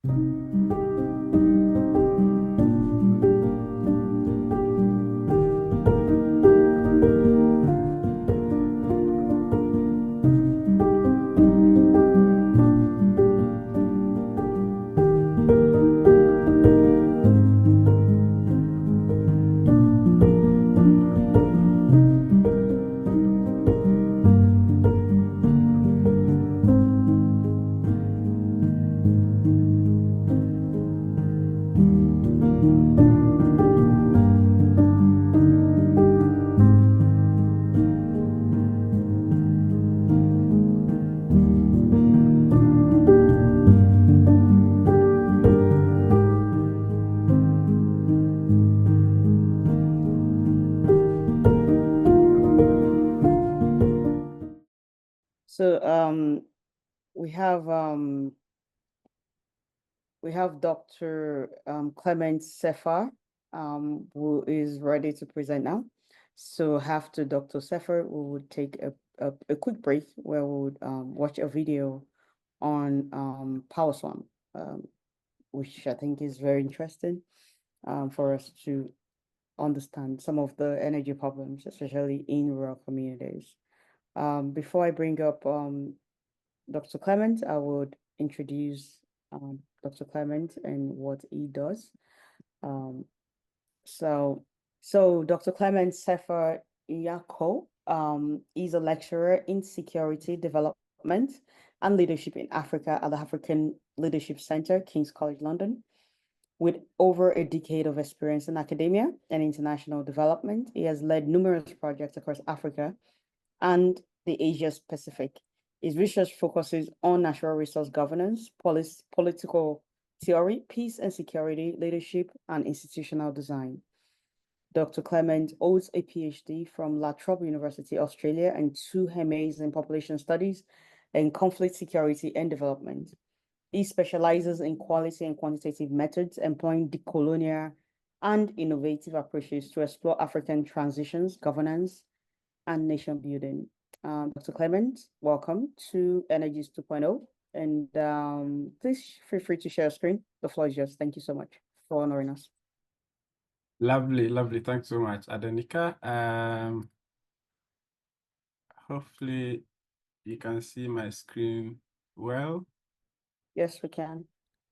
So we have Dr. Clement Sefa, who is ready to present now. So after Dr. Sefa, we would take a quick break where we would watch a video on Power Slam, which I think is very interesting for us to understand some of the energy problems, especially in rural communities. Before I bring up Dr. Clement, I would introduce Dr. Clement and what he does. Um, so, Dr. Clement Sefa-Nyarko is a lecturer in security development and leadership in Africa at the African Leadership Center, King's College London. With over a decade of experience in academia and international development, he has led numerous projects across Africa and the Asia Pacific. His research focuses on natural resource governance, political theory, peace and security, leadership, and institutional design. Dr. Clement holds a PhD from La Trobe University, Australia, and 2 MAs in population studies and conflict security and development. He specializes in quality and quantitative methods, employing decolonial and innovative approaches to explore African transitions, governance, and nation building. Dr. Clement, welcome to Energies 2.0. And please feel free to share your screen. The floor is yours. Thank you so much for honoring us. Lovely, lovely. Thanks so much, Adenika. Hopefully you can see my screen well. Yes, we can.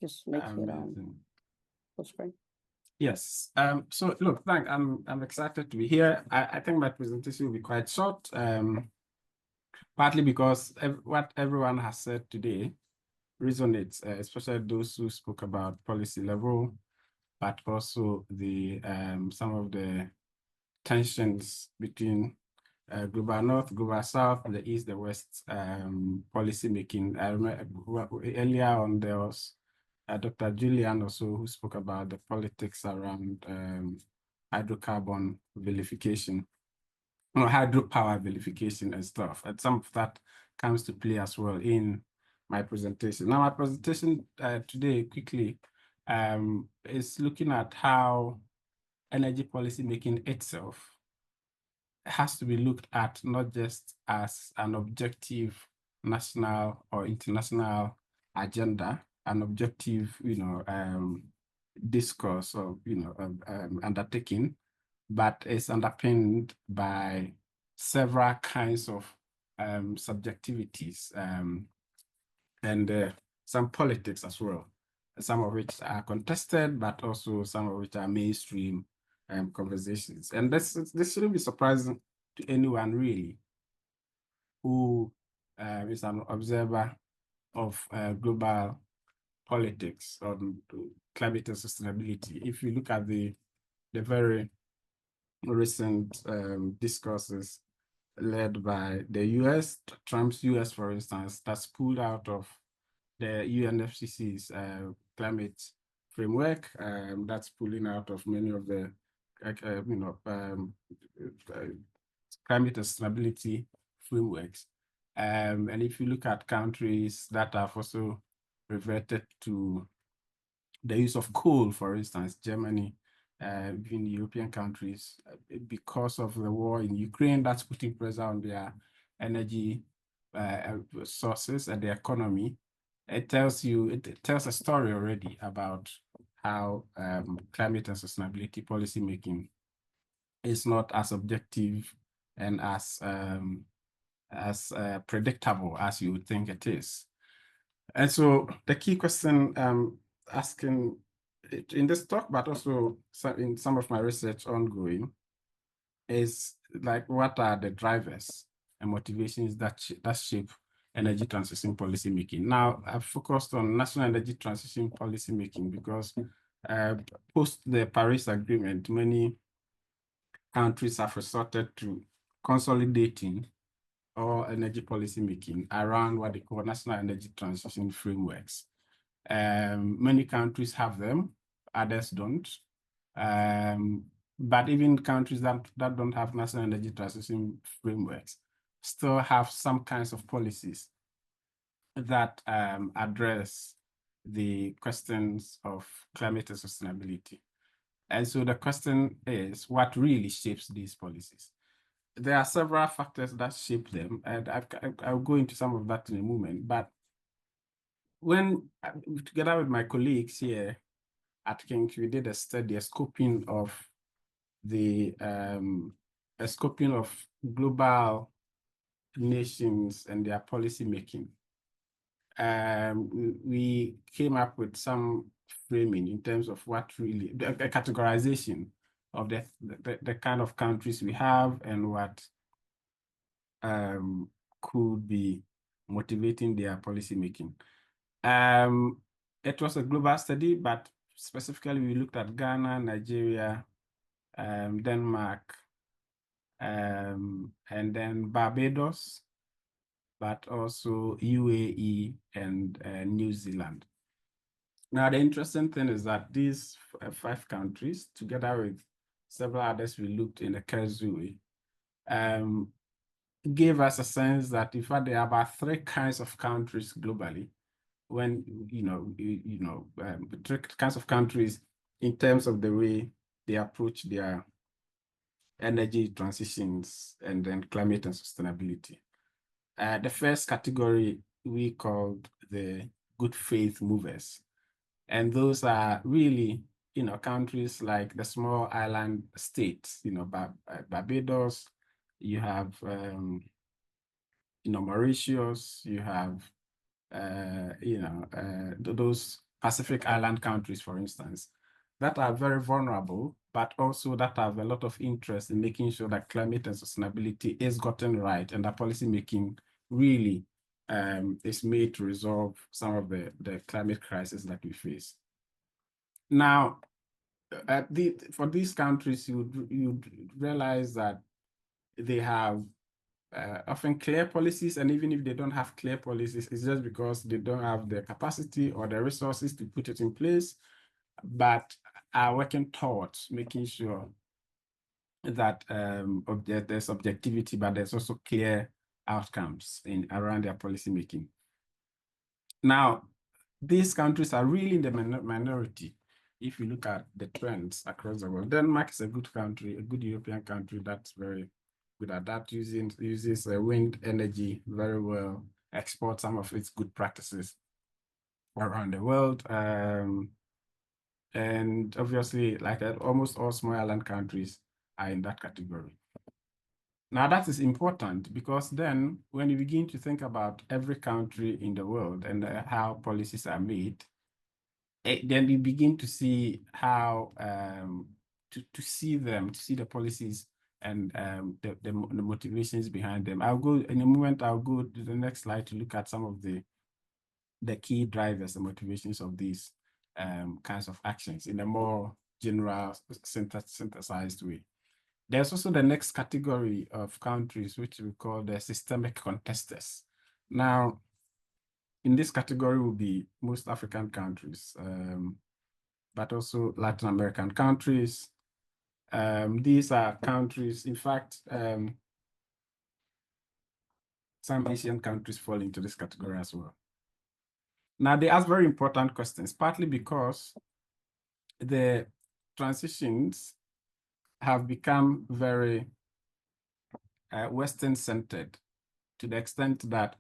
Just make it full screen. Yes. So look, I'm excited to be here. I think my presentation will be quite short. Partly because what everyone has said today resonates, especially those who spoke about policy level, but also the some of the tensions between global north, global south, the east, the west policy making. I remember earlier on there was Dr. Julian also who spoke about the politics around hydrocarbon vilification, or hydropower vilification and stuff. And some of that comes to play as well in my presentation. Now, my presentation today quickly is looking at how energy policy making itself has to be looked at not just as an objective national or international agenda, an objective, discourse or, undertaking, but it's underpinned by several kinds of subjectivities and some politics as well, some of which are contested, but also some of which are mainstream conversations. And this shouldn't be surprising to anyone really who is an observer of global politics on climate and sustainability. If you look at the very recent discourses led by the US, Trump's US, for instance, that's pulled out of the UNFCCC's climate framework, that's pulling out of many of the climate and sustainability frameworks. And if you look at countries that have also reverted to the use of coal, for instance, Germany, even European countries, because of the war in Ukraine, that's putting pressure on their energy sources and the economy. it tells a story already about how climate and sustainability policy making is not as objective and as predictable as you would think it is. And so the key question asking in this talk, but also in some of my research ongoing, is like, what are the drivers and motivations that shape energy transition policy making? Now, I've focused on national energy transition policy making because post the Paris Agreement, many countries have resorted to consolidating all energy policy making around what they call national energy transition frameworks. Many countries have them, others don't. But even countries that don't have national energy transition frameworks still have some kinds of policies that address the questions of climate and sustainability. And so the question is, what really shapes these policies? There are several factors that shape them, and I'll go into some of that in a moment. But when, together with my colleagues here at King's, we did a study, a scoping of global nations and their policy making. We came up with some framing in terms of what really, a categorization of the kind of countries we have and what could be motivating their policy making. It was a global study, but specifically we looked at Ghana, Nigeria, Denmark, and then Barbados, but also UAE and New Zealand. Now, the interesting thing is that these 5 countries, together with several others we looked in the Kurzui, gave us a sense that in fact there are about 3 kinds of countries globally. When 3 kinds of countries in terms of the way they approach their energy transitions and then climate and sustainability. The first category we called the good faith movers. And those are really, countries like the small island states, Barbados, you have, Mauritius, you have, those Pacific Island countries, for instance, that are very vulnerable, but also that have a lot of interest in making sure that climate and sustainability is gotten right and that policy making really is made to resolve some of the climate crisis that we face. Now, for these countries, you'd realize that they have often clear policies, and even if they don't have clear policies, it's just because they don't have the capacity or the resources to put it in place, but are working towards making sure that there's objectivity, but there's also clear outcomes around their policy making. Now, these countries are really in the minority if you look at the trends across the world. Denmark is a good country, a good European country that's very good at that, uses wind energy very well, exports some of its good practices around the world. And obviously, like almost all small island countries are in that category. Now, that is important because then when you begin to think about every country in the world and how policies are made, then you begin to see how to see the policies and the motivations behind them. I'll go in a moment. I'll go to the next slide to look at some of the key drivers and motivations of these kinds of actions in a more general, synthesized way. There's also the next category of countries, which we call the systemic contesters. Now, in this category will be most African countries, but also Latin American countries. These are countries, in fact, some Asian countries fall into this category as well. Now, they ask very important questions, partly because the transitions have become very Western-centered to the extent that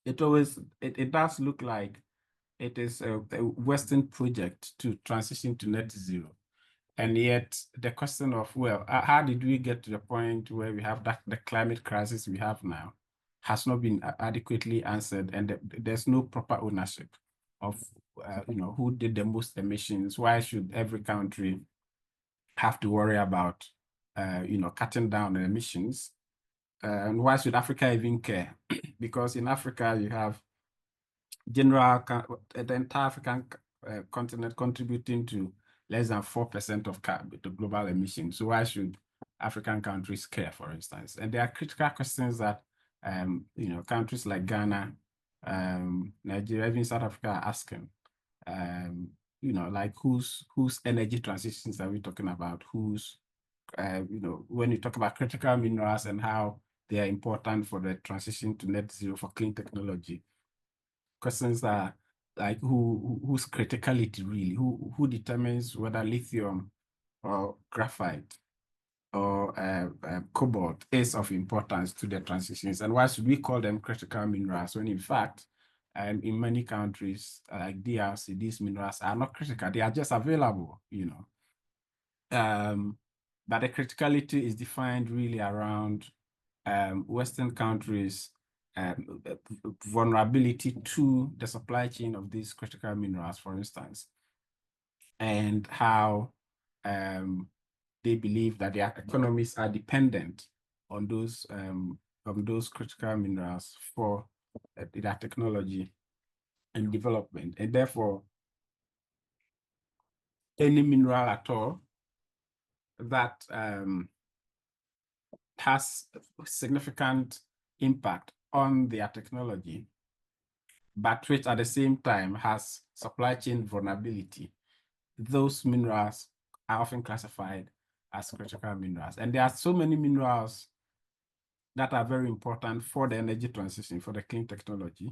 it does look like it is a Western project to transition to net zero. And yet the question of, well, how did we get to the point where we have the climate crisis we have now has not been adequately answered, and there's no proper ownership of, who did the most emissions. Why should every country have to worry about, cutting down on emissions? And why should Africa even care? Because in Africa, you have the entire African continent contributing to less than 4% of the global emissions. So why should African countries care, for instance? And there are critical questions that countries like Ghana, Nigeria, even South Africa are asking. Like whose energy transitions are we talking about? When you talk about critical minerals and how they are important for the transition to net zero for clean technology, questions are like whose criticality really, who determines whether lithium or graphite or cobalt is of importance to the transitions, and why should we call them critical minerals when in fact in many countries like DRC, these minerals are not critical, they are just available, but the criticality is defined really around Western countries' vulnerability to the supply chain of these critical minerals, for instance, and how they believe that their economies are dependent on those critical minerals for their technology and development, and therefore any mineral at all that has significant impact on their technology, but which at the same time has supply chain vulnerability, those minerals are often classified as critical minerals. And there are so many minerals that are very important for the energy transition, for the clean technology,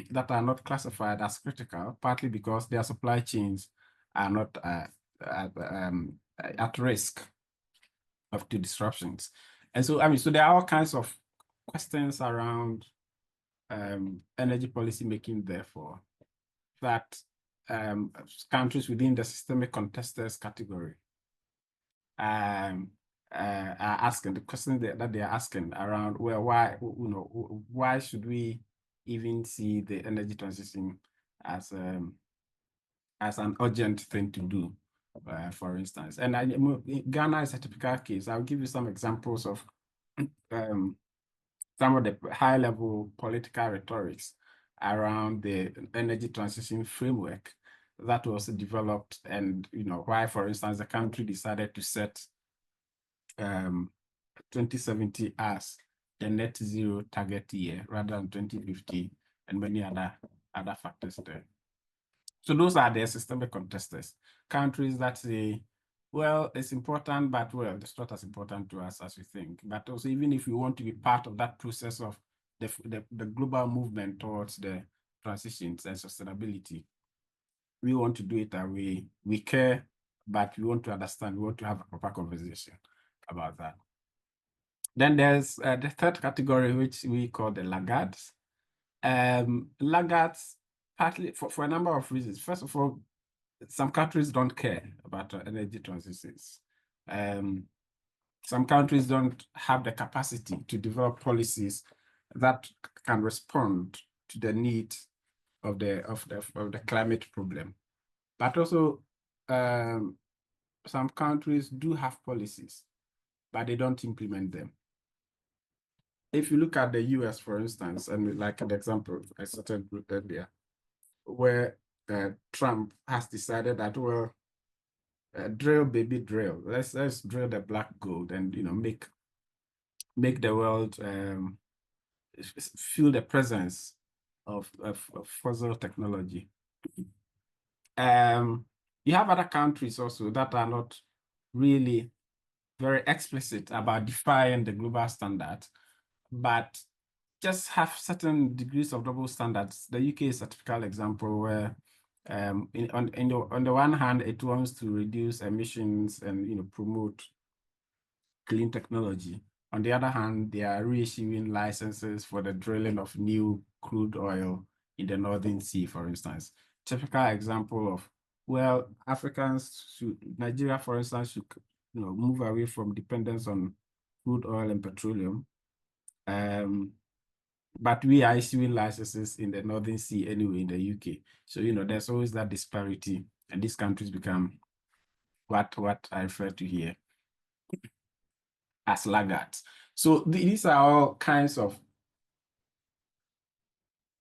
that are not classified as critical, partly because their supply chains are not at risk of the disruptions. And so, so there are all kinds of questions around energy policy making, therefore, that countries within the systemic contesters category are asking, the question that they are asking around, well, why should we even see the energy transition as an urgent thing to do, for instance. And Ghana is a typical case. I'll give you some examples of some of the high-level political rhetorics around the energy transition framework that was developed, and why, for instance, the country decided to set 2070 as the net zero target year rather than 2050, and many other factors there. So those are the systemic contesters, countries that say, well, it's important, but well, it's not as important to us as we think. But also, even if we want to be part of that process of the global movement towards the transitions and sustainability, we want to do it that way. We care, but we want to understand, we want to have a proper conversation about that. Then there's the third category, which we call the laggards. Laggards, partly for a number of reasons. First of all, some countries don't care about energy transitions. Some countries don't have the capacity to develop policies that can respond to the needs of the climate problem. But also, some countries do have policies, but they don't implement them. If you look at the US, for instance, and like the example I cited earlier, where Trump has decided that, well, drill, baby, drill. Let's drill the black gold and make the world feel the presence of fossil technology. You have other countries also that are not really very explicit about defying the global standard, but just have certain degrees of double standards. The UK is a typical example where on the one hand, it wants to reduce emissions and promote clean technology. On the other hand, they are reissuing licenses for the drilling of new crude oil in the Northern Sea, for instance. Typical example of, well, Nigeria, for instance, should move away from dependence on crude oil and petroleum. But we are issuing licenses in the Northern Sea anyway in the UK. So, there's always that disparity, and these countries become what I refer to here as laggards. So these are all kinds of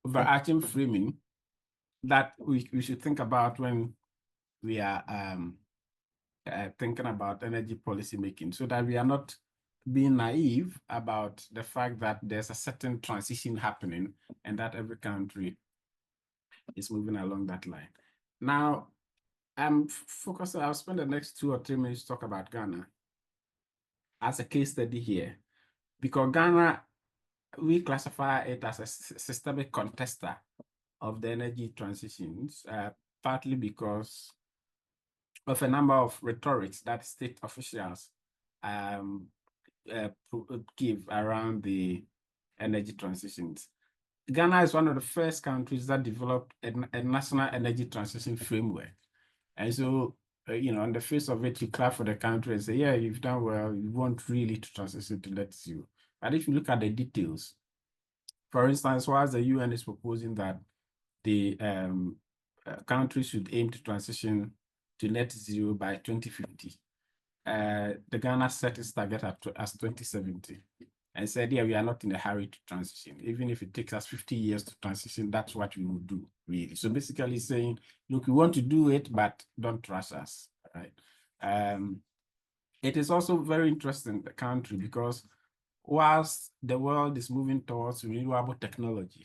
overarching framing that we should think about when we are thinking about energy policy making, so that we are not being naive about the fact that there's a certain transition happening and that every country is moving along that line. Now, I'm focusing, I'll spend the next 2 or 3 minutes to talk about Ghana as a case study here, because Ghana, we classify it as a systemic contester of the energy transitions, partly because of a number of rhetorics that state officials give around the energy transitions. Ghana is one of the first countries that developed a national energy transition framework. And so, on the face of it, you clap for the country and say, yeah, you've done well, you want really to transition to net zero. But if you look at the details, for instance, whilst the UN is proposing that the countries should aim to transition to net zero by 2050, the Ghana set its target as 2070 and said, yeah, we are not in a hurry to transition. Even if it takes us 50 years to transition, that's what we will do, really. So basically saying, look, we want to do it, but don't rush us, right? It is also very interesting, the country, because whilst the world is moving towards renewable technology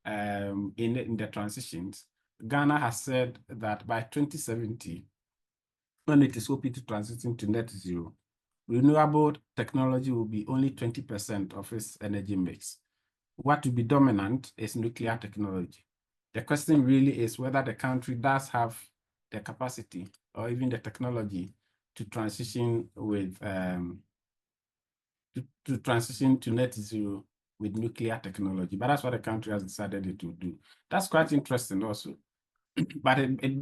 in the transitions, Ghana has said that by 2070, when it is hoping to transition to net zero, renewable technology will be only 20% of its energy mix. What will be dominant is nuclear technology. The question really is whether the country does have the capacity or even the technology to transition with to transition to net zero with nuclear technology. But that's what the country has decided to do. That's quite interesting also. But it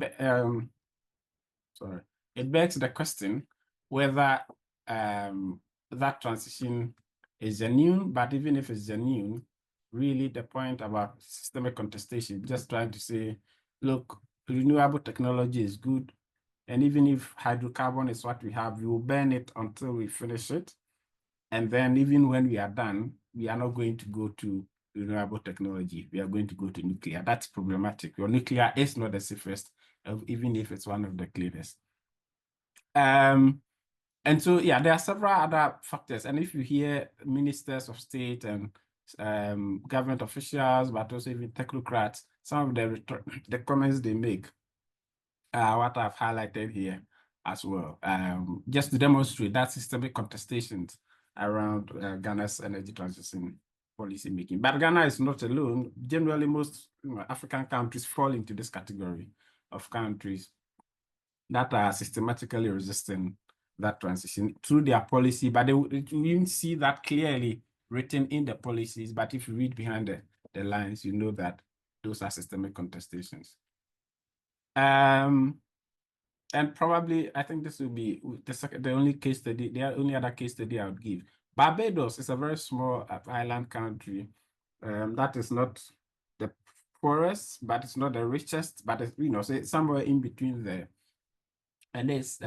begs the question whether that transition is genuine. But even if it's genuine, really the point about systemic contestation, just trying to say, look, renewable technology is good. And even if hydrocarbon is what we have, we will burn it until we finish it. And then even when we are done, we are not going to go to renewable technology. We are going to go to nuclear. That's problematic. Your nuclear is not the safest, even if it's one of the cleanest. And so, yeah, there are several other factors. And if you hear ministers of state and government officials, but also even technocrats, some of the comments they make are what I've highlighted here as well, just to demonstrate that systemic contestations around Ghana's energy transition policy making. But Ghana is not alone. Generally, most African countries fall into this category of countries that are systematically resisting that transition through their policy, but you didn't see that clearly written in the policies. But if you read behind the lines, you know that those are systemic contestations. And probably, I think this will be the only case study, the only other case study I would give. Barbados is a very small island country that is not the poorest, but it's not the richest, but it's, so it's somewhere in between there. And its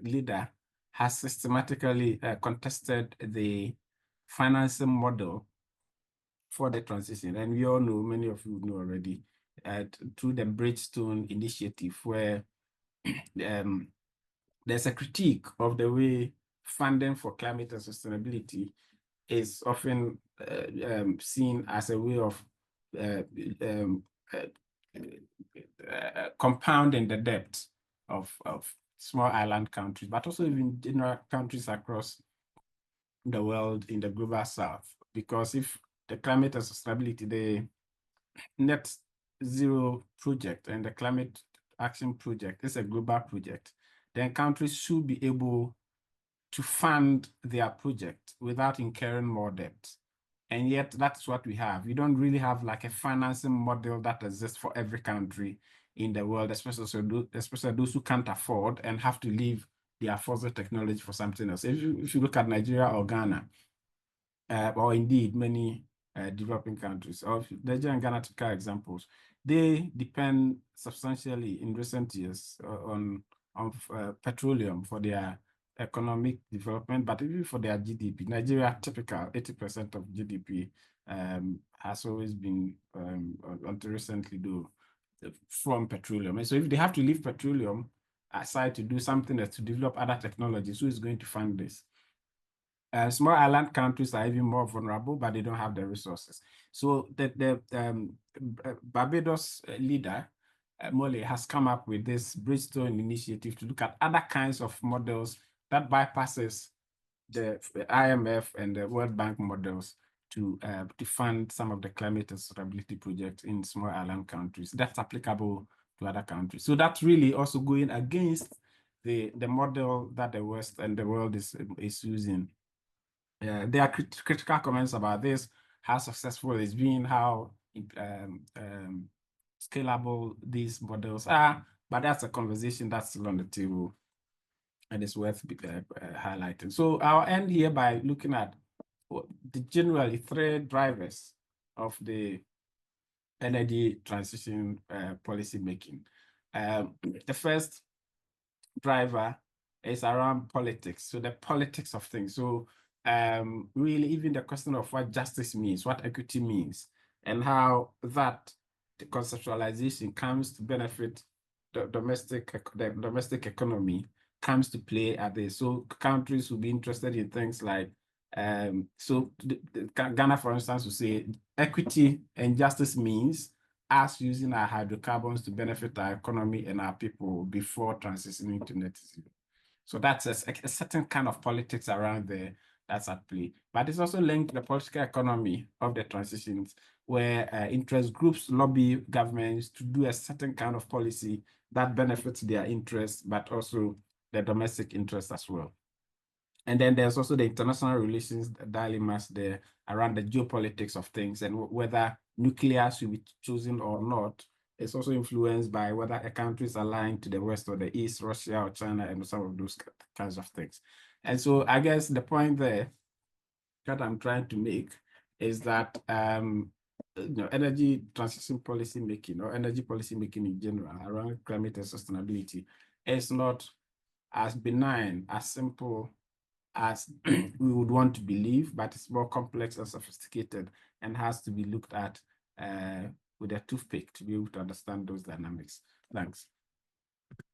leader has systematically contested the financing model for the transition. And we all know, many of you know already, through the Bridgestone initiative, where there's a critique of the way funding for climate and sustainability is often seen as a way of compounding the debt of small island countries, but also even general countries across the world in the global south. Because if the climate and sustainability, the net zero project and the climate action project is a global project, then countries should be able to fund their project without incurring more debt. And yet that's what we have. We don't really have like a financing model that exists for every country in the world, especially those who can't afford and have to leave their fossil technology for something else. If you look at Nigeria or Ghana, or indeed many developing countries, or Nigeria and Ghana, typical examples, they depend substantially in recent years on petroleum for their economic development, but even for their GDP. Nigeria, typical 80% of GDP has always been, until recently, though, from petroleum. And so if they have to leave petroleum aside to do something that's to develop other technologies, who is going to fund this? Small island countries are even more vulnerable, but they don't have the resources. So the Barbados leader, Molly, has come up with this Bridgestone initiative to look at other kinds of models that bypasses the IMF and the World Bank models to fund some of the climate and sustainability projects in small island countries. That's applicable to other countries. So that's really also going against the model that the West and the world is using. There are critical comments about this, how successful it's been, how scalable these models are, but that's a conversation that's still on the table and it's worth highlighting. So I'll end here by looking at the generally three drivers of the energy transition policy making. The first driver is around politics. So the politics of things. So really even the question of what justice means, what equity means, and how that the conceptualization comes to benefit the domestic economy comes to play at this. So countries will be interested in things like Ghana, for instance, will say equity and justice means us using our hydrocarbons to benefit our economy and our people before transitioning to net zero. So that's a certain kind of politics around there that's at play. But it's also linked to the political economy of the transitions, where interest groups lobby governments to do a certain kind of policy that benefits their interests, but also the domestic interests as well. And then there's also the international relations dilemmas there around the geopolitics of things and whether nuclear should be chosen or not. It's also influenced by whether a country is aligned to the West or the East, Russia or China, and some of those kinds of things. And so I guess the point there that I'm trying to make is that energy transition policy making or energy policy making in general around climate and sustainability is not as benign, as simple as we would want to believe, but it's more complex and sophisticated and has to be looked at with a toothpick to be able to understand those dynamics. Thanks.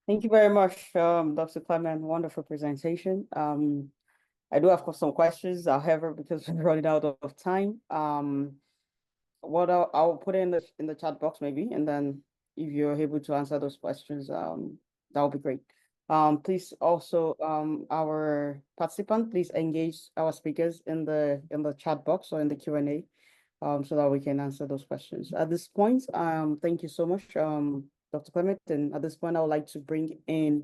Thank you very much, Dr. Clement. Wonderful presentation. I do have some questions, however, because we're running out of time. What I'll put in the chat box maybe, and then if you're able to answer those questions, that would be great. Please also, our participant, please engage our speakers in the chat box or in the Q&A, so that we can answer those questions. At this point, thank you so much, Dr. Clement. And at this point, I would like to bring in